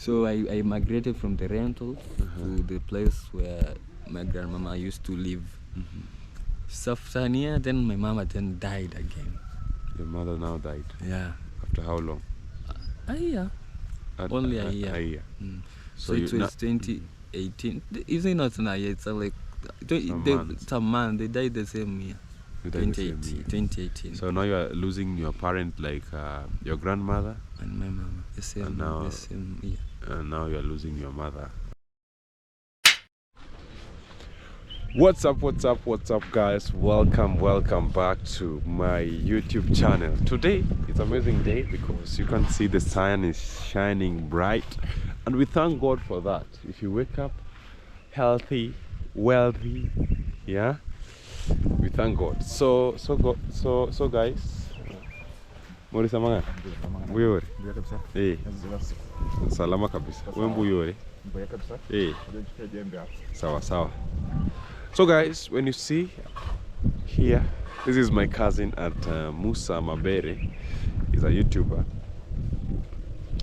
So I migrated from the rental to the place where my grandmama used to live. So after a year, then my mama then died again. Your mother now died? Yeah. After how long? A year. Only a year. A year. So it was 2018. Isn't not a year, it's like it's a month. They died the same year. 2018. So now you are losing your parent, like your grandmother and my mama, the same year. And now you are losing your mother. What's up guys? Welcome back to my YouTube channel. Today it's an amazing day because you can see the sun is shining bright, and we thank God for that. If you wake up healthy, wealthy, yeah, we thank God. So guys, Morisa manga Buyore salama kabisa. Wewe Buyore sawa. So guys, when you see here, this is my cousin at Musa Mabere. He's a YouTuber,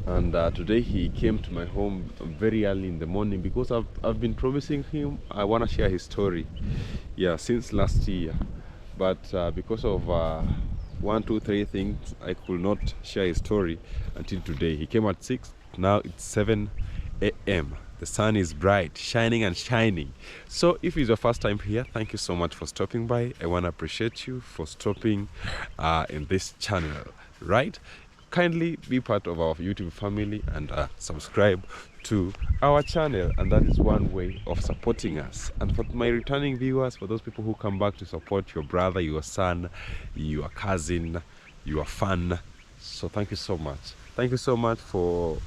and today he came to my home very early in the morning because I've been promising him I want to share his story, yeah, since last year, but because of 1, 2, 3 things, I could not share his story until today. He came at 6. Now it's 7 a.m. The sun is bright, shining. So if it's your first time here, thank you so much for stopping by. I want to appreciate you for stopping in this channel, right? Kindly be part of our YouTube family and subscribe to our channel, and that is one way of supporting us. And for my returning viewers, for those people who come back to support your brother, your son, your cousin, your fan, so thank you so much for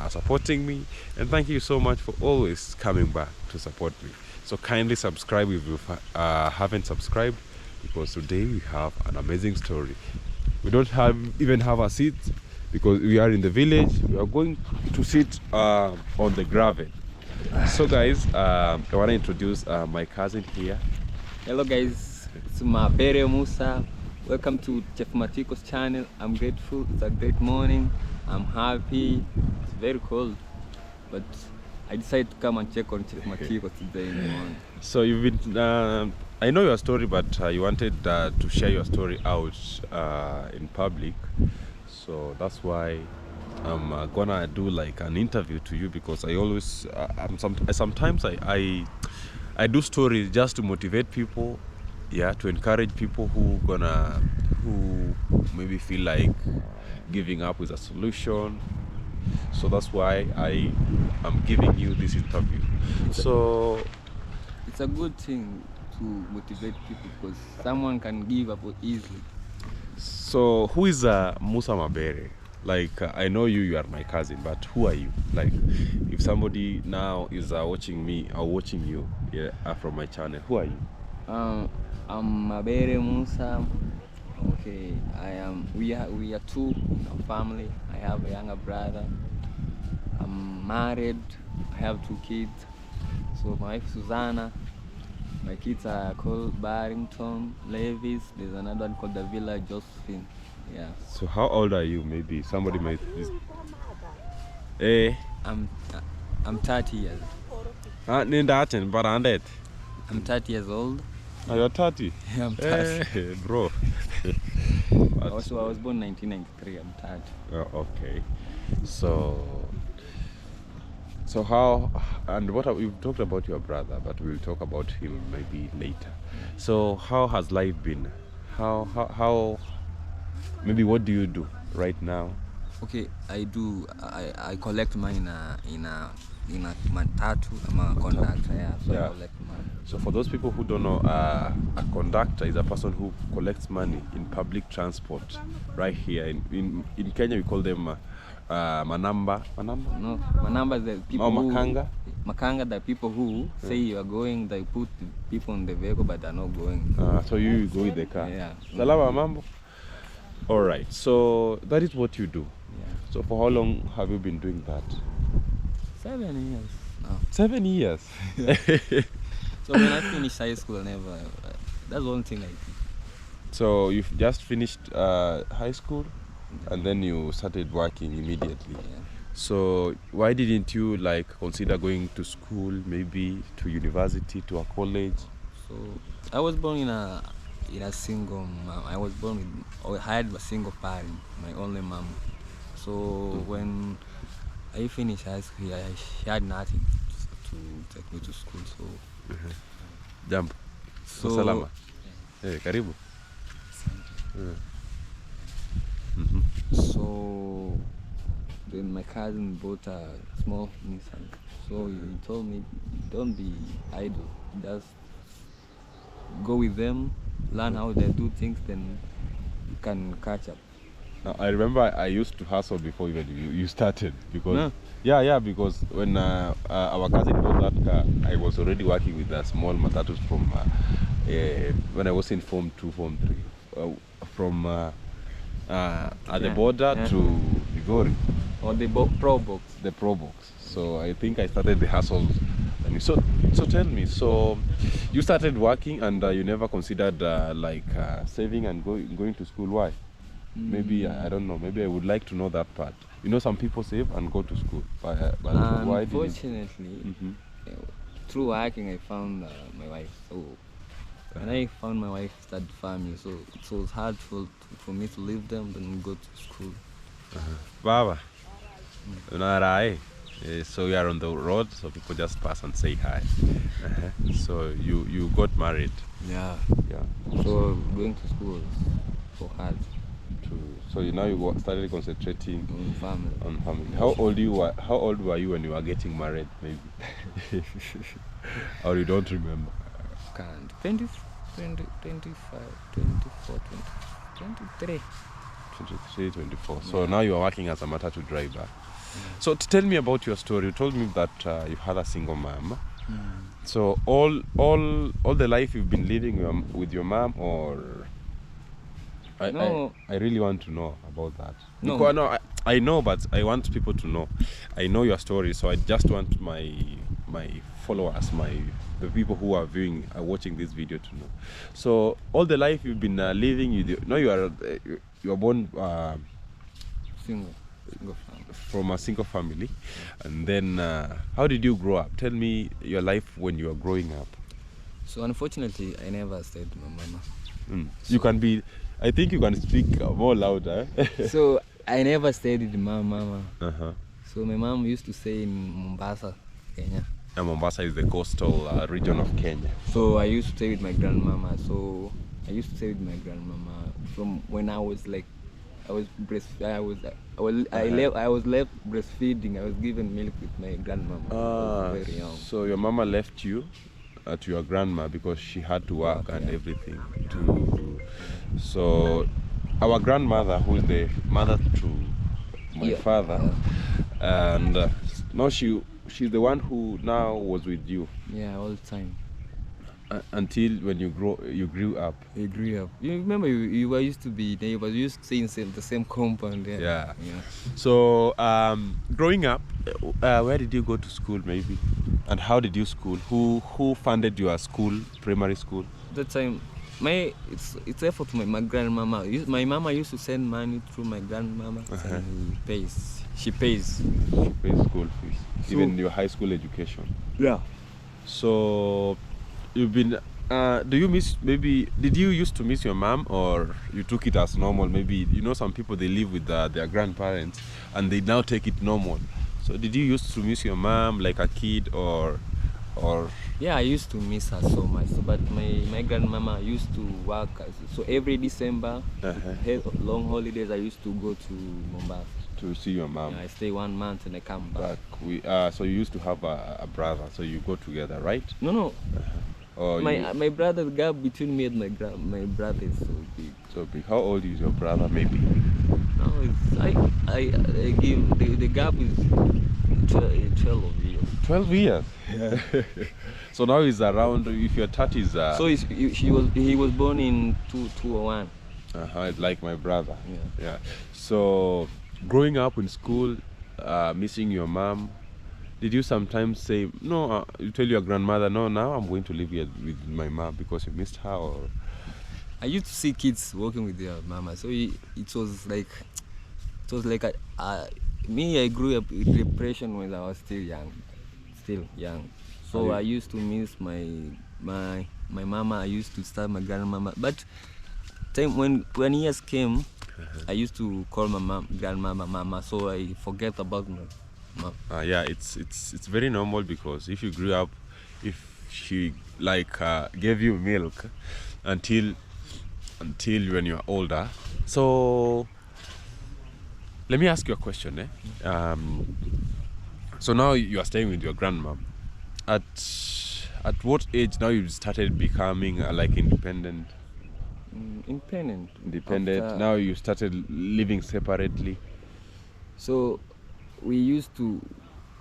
supporting me, and thank you so much for always coming back to support me. So kindly subscribe if you haven't subscribed, because today we have an amazing story. We don't even have a seat because we are in the village. We are going to sit on the gravel. So guys, I want to introduce my cousin here. Hello guys, it's Mabere Musa. Welcome to Chef Matiko's channel. I'm grateful. It's a great morning. I'm happy. It's very cold, but I decided to come and check on Chef Matiko today in the morning. So you've been, I know your story, but you wanted to share your story out in public. So that's why I'm gonna do like an interview to you, because I always, sometimes I do stories just to motivate people, yeah, to encourage people who maybe feel like giving up with a solution. So that's why I am giving you this interview. It's a good thing to motivate people, because someone can give up easily. So who is Musa Mabere? Like I know you are my cousin, but who are you? Like if somebody now is watching me or watching you, yeah, from my channel, who are you? I'm Mabere Musa. Okay, we are two in our family. I have a younger brother. I'm married. I have 2 kids. So my wife Susanna. My kids are called Barrington, Levis. There's another one called Davila, Josephine. Yeah. So how old are you? Maybe somebody might. I'm 30 years. I'm 30 years old. Oh, you're 30? Yeah, I'm 30. Hey, bro. I was born 1993. I'm 30. Oh, okay. So how, and we've talked about your brother, but we'll talk about him maybe later. So how has life been? How maybe what do you do right now? Okay, I collect money in a matatu. I'm a conductor, yeah. So yeah. I collect money. So for those people who don't know, a conductor is a person who collects money in public transport. Right here in Kenya, we call them manamba. No, manamba is the people makanga, the people who say you are going. They put people in the vehicle, but they're not going. So you go with the car. Yeah. Salama mambo. All right. So that is what you do. Yeah. So for how long have you been doing that? 7 years now. 7 years. So when I finished high school, that's one thing I did. So you've just finished high school, and then you started working immediately. Yeah. So why didn't you like consider going to school, maybe to university, to a college? So I was born in a single mom. I was born with, or I had a single parent, my only mom. So when I finished high school, she had nothing to take me to school. So Jambo. so Salama. Karibu. so then my cousin bought a small Nissan. So he told me, don't be idle, just go with them, learn how they do things, then you can catch up. I remember I used to hustle before even you started because because when our cousin bought that car, I was already working with the small matatus from when I was in Form 2, Form 3, from at the border to Vigori. Or the Pro Box. The Pro Box. So I think I started the hustles. And so tell me, so you started working and you never considered saving and going to school. Why? Maybe I don't know. Maybe I would like to know that part. You know, some people save and go to school, but why? Unfortunately, through working, I found my wife. So when I found my wife, started family. So it was hard for me to leave them and go to school. Baba, so we are on the road, so people just pass and say hi. So you got married. Yeah. So going to school was so hard. So now you started concentrating on family. How old were you when you were getting married, maybe? Or you don't remember? 20, 25, 24, 23. 23, 24. So now you are working as a matatu driver. So tell me about your story. You told me that you had a single mom. So all the life you've been living with your mom, or No. I really want to know about that. No. Because, no, I know, but I want people to know. I know your story, so I just want my followers, the people who are watching this video to know. So all the life you've been living, you are born Single family. From a single family, and then how did you grow up? Tell me your life when you were growing up. So unfortunately, I never stayed with my mama. You can be. I think you can speak more louder. So I never stayed with my mama. So my mom used to stay in Mombasa, Kenya. And Mombasa is the coastal region of Kenya. So I used to stay with my grandmama. So I used to stay with my grandmama from when I was like, I was left breastfeeding. I was given milk with my grandmama. I was very young. So your mama left you to your grandma because she had to work and everything. So our grandmother, who is the mother to my father, and now she's the one who now was with you. Yeah, all the time. Until when you grew up. You grew up. You remember you were used to be neighbors. You used to stay in the same compound. Yeah. So growing up, where did you go to school, maybe, and how did you school? Who funded your school, primary school? That time, it's effort to my grandmama. My mama used to send money through my grandmama. And she pays school fees, even your high school education. Yeah. So you've been. Do you miss? Maybe did you used to miss your mom, or you took it as normal? Maybe some people, they live with their grandparents and they now take it normal. So did you used to miss your mom like a kid, or? Yeah, I used to miss her so much. But my grandmama used to work. So every December, long holidays, I used to go to Mombasa to see your mom. Yeah, I stay 1 month and I come back. So you used to have a brother, so you go together, right? No. My brother, the gap between me and my brother is so big. So big. How old is your brother, maybe? No, I give the gap is 12 years. 12 years. Yeah. So now he's around. If your 30 is. So he was born in 2001. It's like my brother. Yeah. So growing up in school, missing your mom. Did you sometimes say, no, you tell your grandmother, no, now I'm going to live here with my mom because you missed her? Or I used to see kids walking with their mama, so it was like Me, I grew up with depression when I was still young. So I used to miss my mama. I used to start my grandmama. But when years came, I used to call my grandmama mama. So I forget about my mom. Yeah, it's very normal, because if you grew up, if she like gave you milk until when you're older. So let me ask you a question. So now you are staying with your grandma. At what age now you started becoming like independent? Independent. After, now you started living separately. So we used to.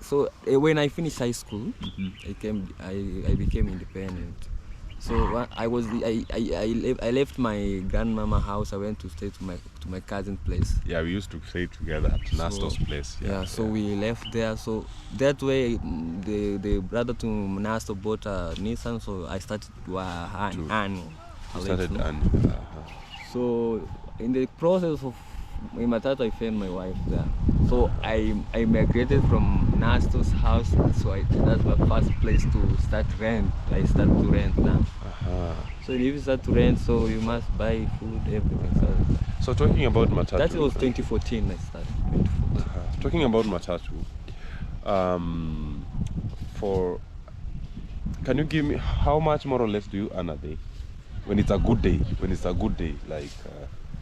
So when I finished high school, I became independent. So I left my grandmama house. I went to stay to my cousin's place. Yeah, we used to stay together at Nasto's place. So we left there. So that way, the brother to Nasto bought a Nissan. So I started to earn. So in the process of in Matatu, I found my wife there. So I migrated from Nasto's house. So that's my first place to start rent. I started to rent now. So if you start to rent, so you must buy food, everything. So talking about Matatu. That was 2014 I started. 2014. Talking about Matatu, can you give me how much more or less do you earn a day? When it's a good day, like.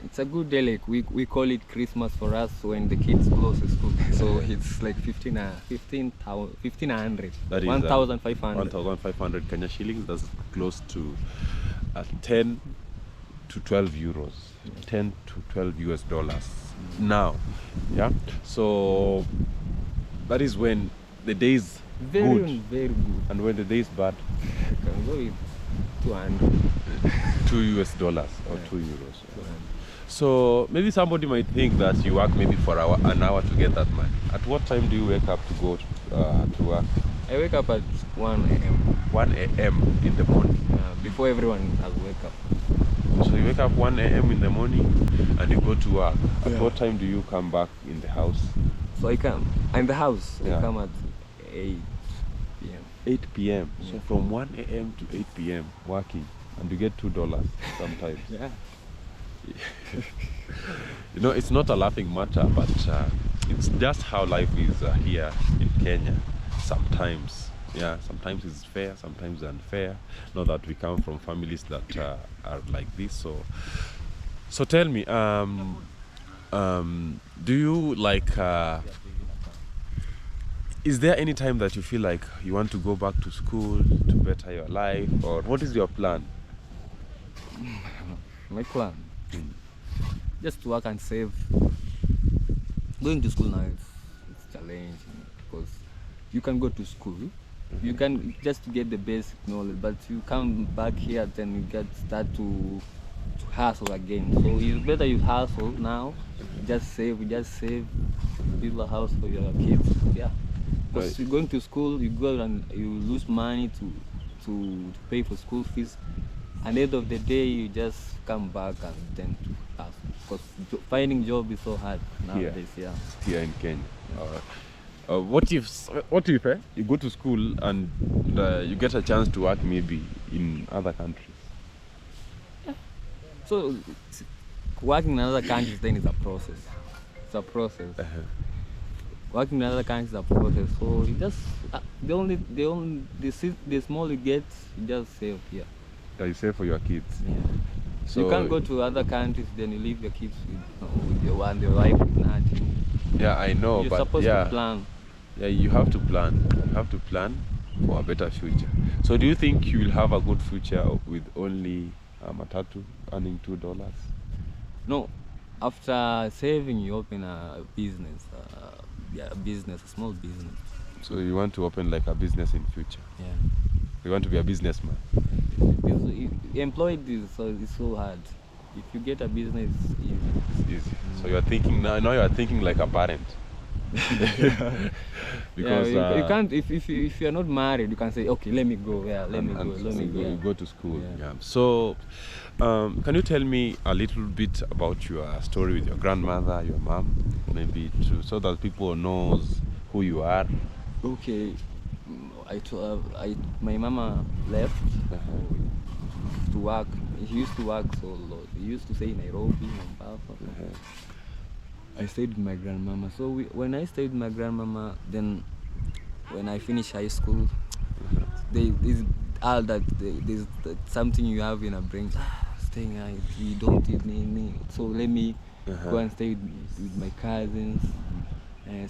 It's a good day, like we call it Christmas for us when the kids close the school. So it's like 1,500. That is 1,500. 1,500 Kenya shillings. That's close to 10 to 12 euros. 10 to 12 US dollars now. Yeah. So that is when the day is very good. And when the day is bad, you can go with 200. 2 US dollars or 2 euros. So maybe somebody might think that you work maybe for an hour to get that money. At what time do you wake up to go to work? I wake up at 1 a.m. 1 a.m. in the morning? Before everyone has wake up. So you wake up 1 a.m. in the morning and you go to work. At what time do you come back in the house? So I come in the house. I come at 8 p.m. 8 p.m. So from 1 a.m. to 8 p.m. working, and you get $2 sometimes. Yeah. You know, it's not a laughing matter, but it's just how life is here in Kenya. Sometimes it's fair, sometimes unfair. Not that we come from families that are like this. So tell me, do you like? Is there any time that you feel like you want to go back to school to better your life, or what is your plan? My plan. Just to work and save. Going to school now it's challenging because you can go to school, you can just get the basic knowledge, but you come back here then you start to hustle again. So it's better you hustle now, just save, build a house for your kids. Yeah, because you're going to school, you go and you lose money to pay for school fees. At the end of the day, you just come back and then to hustle. Because finding job is so hard nowadays. Here in Kenya. What if you go to school and you get a chance to work maybe in other countries? So working in other countries then is a process. It's a process. Working in other countries is a process. So you just the small you get, you just save here. You save for your kids. Yeah. So you can't go to other countries, then you leave your kids with your wife with nothing. Yeah, I know. You're but supposed to plan. Yeah, you have to plan. You have to plan for a better future. So do you think you will have a good future with only Matatu earning $2? No. After saving, you open a business. A small business. So you want to open like a business in future? Yeah. You want to be a businessman? Employed is so hard. If you get a business, it's easy. It's easy. So you are thinking now you are thinking like a parent. Because you can't, if you're not married, you can say, okay, let me go. Yeah, let me go. You go to school. Yeah. So, can you tell me a little bit about your story with your grandmother, your mom, maybe so that people knows who you are? Okay, my mama left to work. She used to work so lot. He used to stay in Nairobi, Mombasa. I stayed with my grandmama. So when I stayed with my grandmama, then when I finished high school, there's something you have in a brain. Staying here, you don't need me. So let me go and stay with my cousins,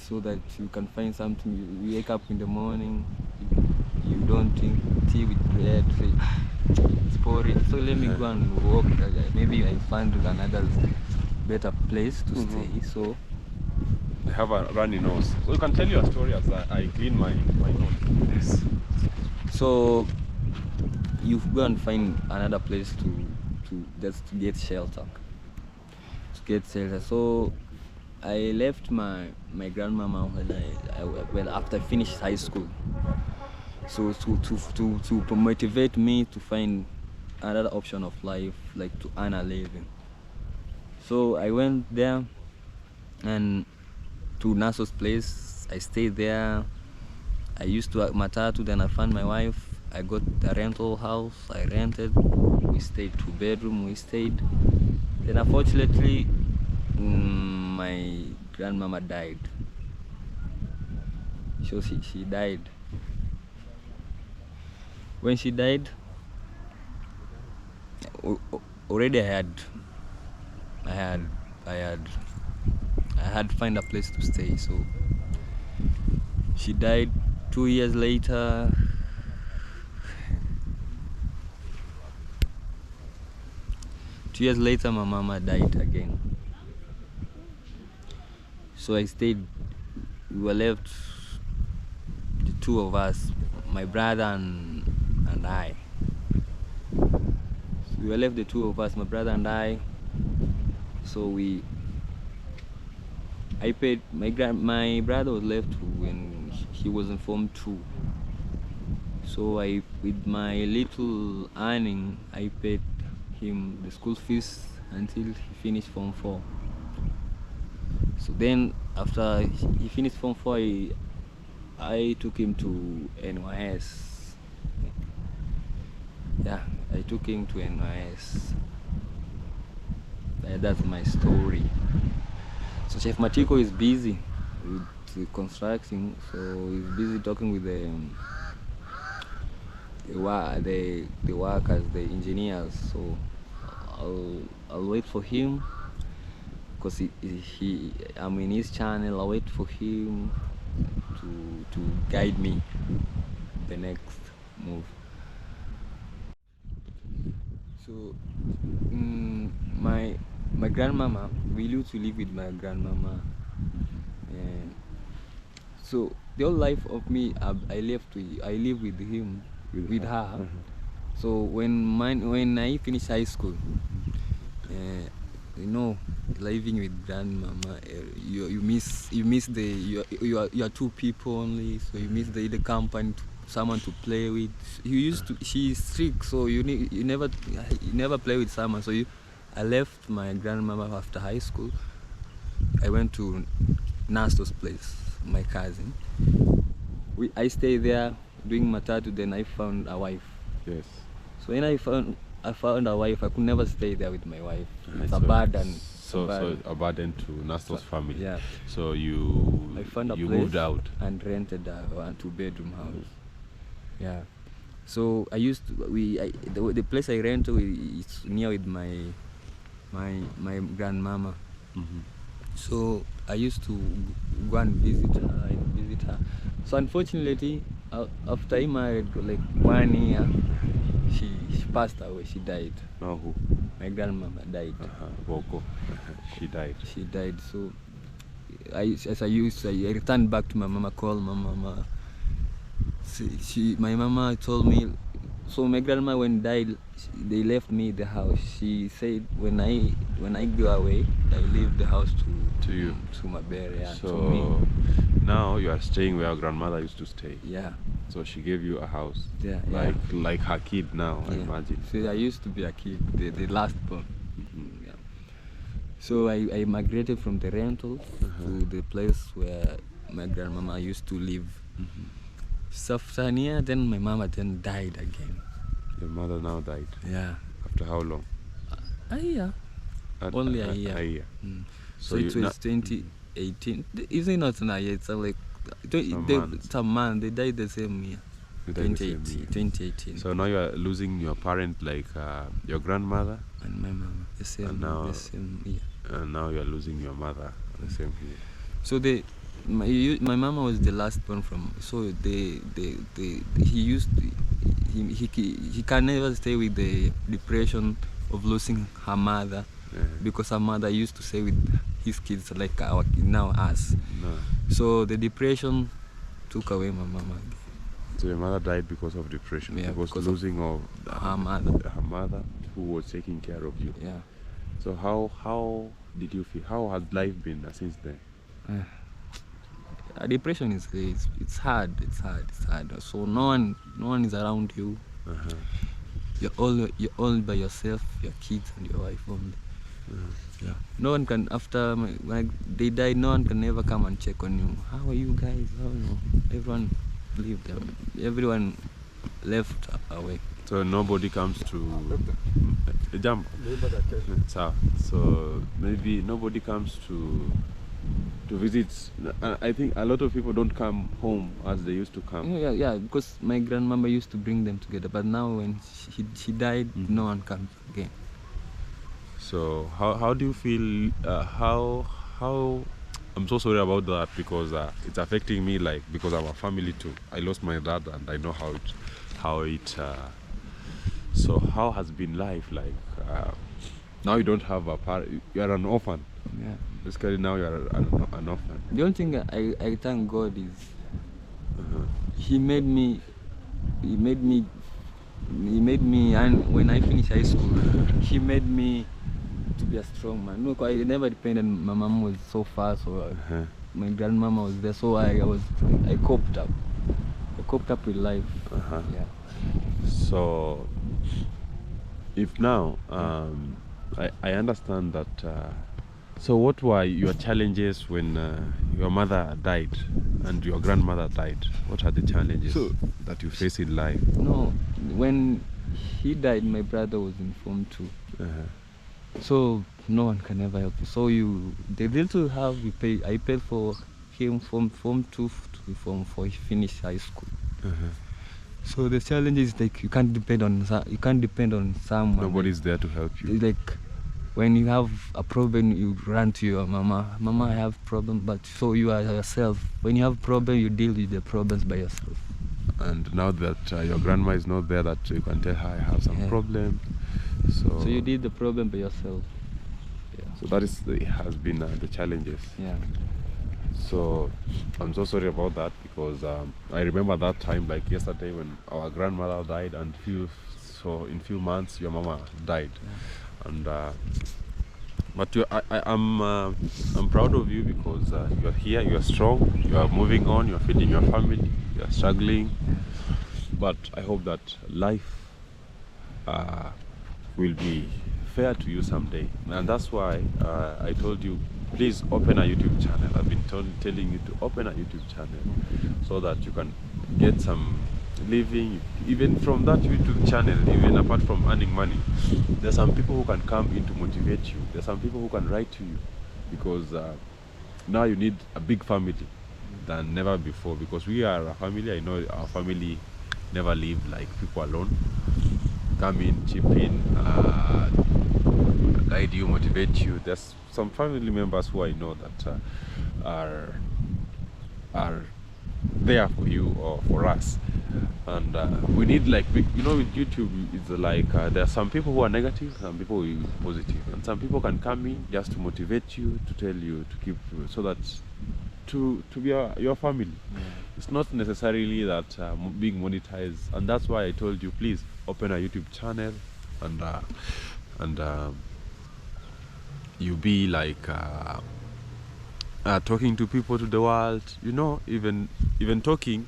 so that you can find something. You wake up in the morning, you don't drink tea with bread. Say, it's boring. So let me go and walk. Maybe I find another better place to stay. So I have a runny nose. So you can tell your story as I clean my nose. So you go and find another place to just get shelter. So I left my grandmama when after I finished high school. So to motivate me to find another option of life, like to earn a living. So I went there and to Naso's place. I stayed there. I used to work Matatu, then I found my wife. I got a rental house. I rented. We stayed 2-bedroom. We stayed. Then unfortunately, my grandmama died. So she died. When she died, already I had to find a place to stay. So she died 2 years later. My mama died again. So I stayed. We were left, the two of us, my brother and I. So we were left, the two of us, my brother and I. So I paid my brother was left when he was in Form 2. So with my little earning, I paid him the school fees until he finished Form 4. So then after he finished Form 4, I took him to NYS. Yeah, I took him to NYS. That's my story. So Chef Matiko is busy with construction, so he's busy talking with the workers, the engineers. So I'll wait for him, because I'm in his channel. I'll wait for him to guide me the next move. So my grandmama, we used to live with my grandmama, and so the whole life of me, I live with her. So when I finished high school, living with grandmama, you miss you are two people only, so you miss the company, someone to play with. She's strict, so you never play with someone. So I left my grandmama after high school. I went to Nasto's place, my cousin. I stayed there doing matatu. Then I found a wife. Yes. So when I found a wife, I could never stay there with my wife. It's a burden. So a burden to Nasto's family. Yeah. So I found a place moved out and rented a 2-bedroom house. Yeah. So I used to the place I rent is near with my grandmama. So I used to go and visit her. So unfortunately, after I married, like 1 year, she passed away. She died. Now who? My grandmama died. Boko. She died. She died. So I returned back to my mama. Called my mama. My mama told me, So my grandma, when died, they left me the house. She said when I go away, I leave the house To you. to my bear, yeah, So to me. now you are staying where your grandmother used to stay. Yeah. So she gave you a house. Yeah, like her kid now, I imagine. So I used to be a kid, the last born. Yeah. So I migrated from the rental to the place where my grandmama used to live. So after a year, then my mama then died again. Your mother now died. Yeah. After how long? A year. Only a year. A year. So it was 2018. Is it not now? It's like some month. They died the same year. 2018. So now you are losing your parent, like your grandmother, and my mama the same year. And now you are losing your mother the same year. So my mama was the last born from. So he can never stay with the depression of losing her mother, because her mother used to stay with his kids, like now us. No. So the depression took away my mama. So your mother died because of depression, because losing of her mother who was taking care of you. Yeah. So how did you feel? How has life been since then? Depression is it's hard. So no one is around you. You're all by yourself, your kids and your wife only. Yeah. No one can, after when they died, no one can ever come and check on you. How are you guys? Everyone left them. Everyone left away. So nobody comes to jump. So maybe nobody comes to visit. I think a lot of people don't come home as they used to come. Yeah, because my grandmama used to bring them together, but now when she died, no one comes again. So how do you feel? How I'm so sorry about that, because it's affecting me, like, because I'm a family too. I lost my dad and I know how it so how has been life like? Now you don't have a parent, you are an orphan. Yeah. Basically now you are an orphan. The only thing I thank God is he made me, and when I finished high school, he made me to be a strong man. No, I never depended. My mom was so far, so my grandmama was there, so I coped up. I coped up with life. Yeah. So if now I understand that. So what were your challenges when your mother died and your grandmother died? What are the challenges that you face in life? No, when he died, my brother was in Form 2. So no one can ever help you. So the little have you pay. I paid for him from Form 2 to Form 4. He finished high school. So the challenge is like you can't depend on someone. Nobody's there to help you. Like when you have a problem, you run to your mama. Mama, I have problem, but so you are yourself. When you have problem, you deal with the problems by yourself. And now that your grandma is not there, that you can tell her I have some problem. So you did the problem by yourself. Yeah. So that has been the challenges. Yeah. So I'm so sorry about that, because I remember that time like yesterday when our grandmother died, and in few months your mama died. Yeah. And but I'm proud of you, because you are here, you are strong, you are moving on, you are feeding your family, you are struggling. But I hope that life will be fair to you someday, and that's why I told you, please open a YouTube channel. I've been telling you to open a YouTube channel so that you can get some living, even from that YouTube channel. Even apart from earning money, there's some people who can come in to motivate you. There's some people who can write to you, because now you need a big family than never before, because we are a family. I know our family never live like people alone. Come in, chip in, guide you, motivate you. There's some family members who I know that are there for you or for us, and we need, like, with YouTube, it's like there are some people who are negative, some people who are positive, and some people can come in just to motivate you, to tell you to keep, so that to be your family. it's not necessarily that being monetized, and that's why I told you, please open a YouTube channel and you be like talking to people, to the world, you know, even talking.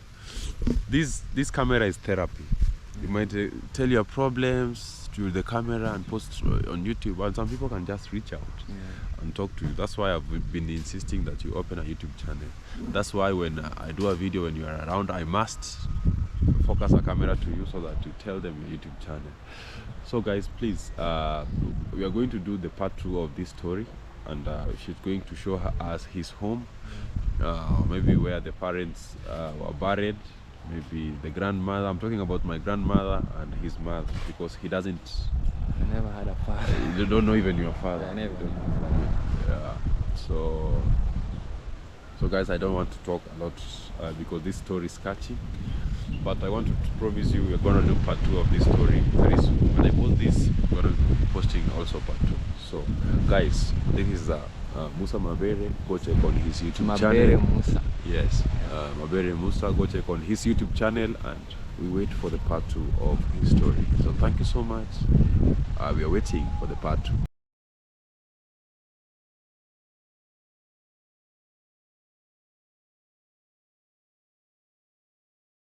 This camera is therapy. You might tell your problems to the camera and post on YouTube, and some people can just reach out and talk to you. That's why I've been insisting that you open a YouTube channel. That's why when I do a video, when you are around, I must focus a camera to you so that you tell them your YouTube channel. So guys, please, we are going to do the part 2 of this story, and she's going to show us his home, maybe where the parents were buried, maybe the grandmother. I'm talking about my grandmother and his mother, because he doesn't. I never had a father. You don't know even your father. I never knew my father. Yeah. So guys, I don't want to talk a lot because this story is catchy. But I want to promise you, we're gonna do part 2 of this story very soon. When I post this, we're gonna be posting also part 2. So guys, this is Musa Mabere. Go check on his YouTube channel. Musa. Yes, Mabere Musa. Go check on his YouTube channel, and we wait for the part 2 of his story. So thank you so much. We are waiting for the part 2.